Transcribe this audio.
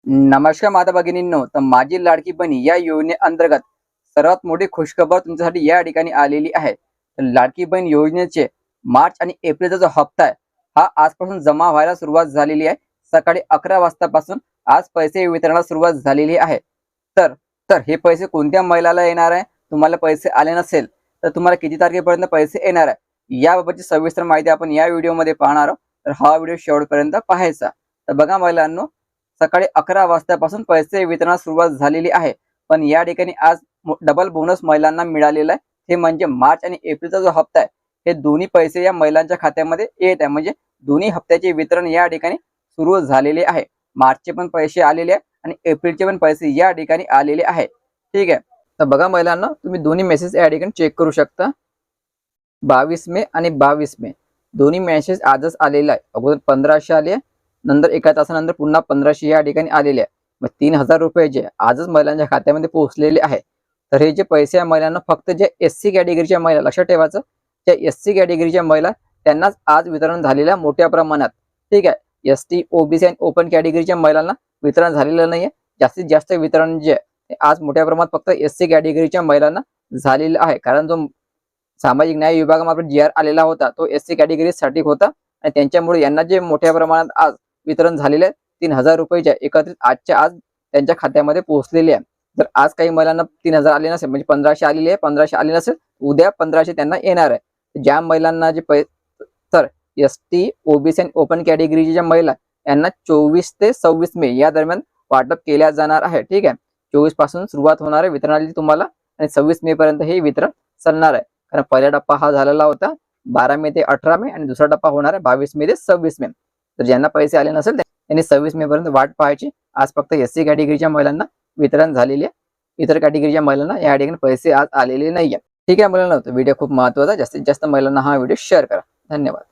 नमस्कार माता भगिनींनो, तर माझी लाडकी बहीण या योजनेअंतर्गत सर्वात मोठी खुशखबर तुमच्यासाठी या ठिकाणी आलेली आहे। तर लाडकी बहीण योजनेचे मार्च आणि एप्रिलचा जो हप्ता आहे हा आजपासून जमा व्हायला सुरुवात झालेली आहे। सकाळी 11 वाजतापासून आज पैसे वितरणाला सुरुवात झालेली आहे। तर तर हे पैसे कोणत्या महिलाला येणार आहे? तुम्हाला पैसे आले नसेल तर तुम्हाला किती तारखेपर्यंत पैसे येणार आहे याबाबतची सविस्तर माहिती आपण या व्हिडिओमध्ये पाहणार आहोत। तर हा व्हिडिओ शेवटपर्यंत पाहायचा। तर बघा महिलांनो, सकाळी 11 वाजतापासून पैसे वितरणास सुरुवात झालेली आहे। पण या ठिकाणी आज डबल बोनस महिलांना मिळालेला आहे। हे म्हणजे मार्च आणि एप्रिलचा जो हप्ता आहे हे दोन्ही पैसे या महिलांच्या खात्यामध्ये येत आहे। म्हणजे दोन्ही हप्त्याचे वितरण या ठिकाणी सुरू झालेले आहे। मार्चचे पण पैसे आलेले आहे आणि एप्रिलचे पण पैसे या ठिकाणी आलेले आहे। ठीक आहे, तर बघा महिलांना, तुम्ही दोन्ही मेसेज या ठिकाणी चेक करू शकता। 22 मे आणि 22 मे दोन्ही मेसेज आजच आलेला आहे। अगोदर 1500 आले, नंतर एका तासानंतर पुन्हा 1500 या ठिकाणी आलेले आहे। मग 3000 रुपये जे आजच महिलांच्या खात्यामध्ये पोहोचलेले आहे। तर हे जे पैसे या महिलांना फक्त जे एससी कॅटेगरीच्या महिला, लक्षात ठेवायचं, त्या एससी कॅटेगरीच्या महिला त्यांनाच आज वितरण झालेल्या मोठ्या प्रमाणात। ठीक आहे, एसटी, ओबीसी आणि ओपन कॅटेगरीच्या महिलांना वितरण झालेलं नाहीये। जास्तीत जास्त वितरण जे आज मोठ्या प्रमाणात फक्त एससी कॅटेगरीच्या महिलांना झालेलं आहे। कारण जो सामाजिक न्याय विभागामार्फत जी आर आलेला होता तो एससी कॅटेगरीसाठी होता आणि त्यांच्यामुळे यांना जे मोठ्या प्रमाणात आज वितरण झालेले 3000 रुपये एकत्रित आजच्या आज त्यांच्या खात्यामध्ये पोहोचलेले आहे। जर आज काही महिलांना 3000 आले नसेल, म्हणजे 1500 आलेले आहे, 1500 आले नसेल, उद्या 1500 त्यांना येणार आहे। ज्या महिलांना जे तर एसटी, ओबीसी आणि ओपन कॅटेगरीच्या ज्या महिला यांना 24 ते 26 मे या दरम्यान वाटप केल्या जाणार आहे। ठीक आहे, 24 पासून सुरुवात होणार आहे वितरणाची तुम्हाला आणि 26 मे पर्यंत हे वितरण चालणार आहे। कारण पहिला टप्पा हा झालेला होता 12 मे ते 18 मे आणि दुसरा टप्पा होणार आहे 22 मे ते 26 मे। तर ज्यांना पैसे आले नसेल त्यांनी 26 मे पर्यंत वाट पाहायची। आज फक्त एससी कॅटेगरीच्या महिलांना वितरण झालेले आहे। इतर कॅटेगरीच्या महिलांना या ठिकाणी पैसे आज आलेले नाहीये। ठीक आहे मुलांना, व्हिडिओ खूप महत्त्वाचा, जास्तीत जास्त महिलांना हा व्हिडिओ शेअर करा। धन्यवाद।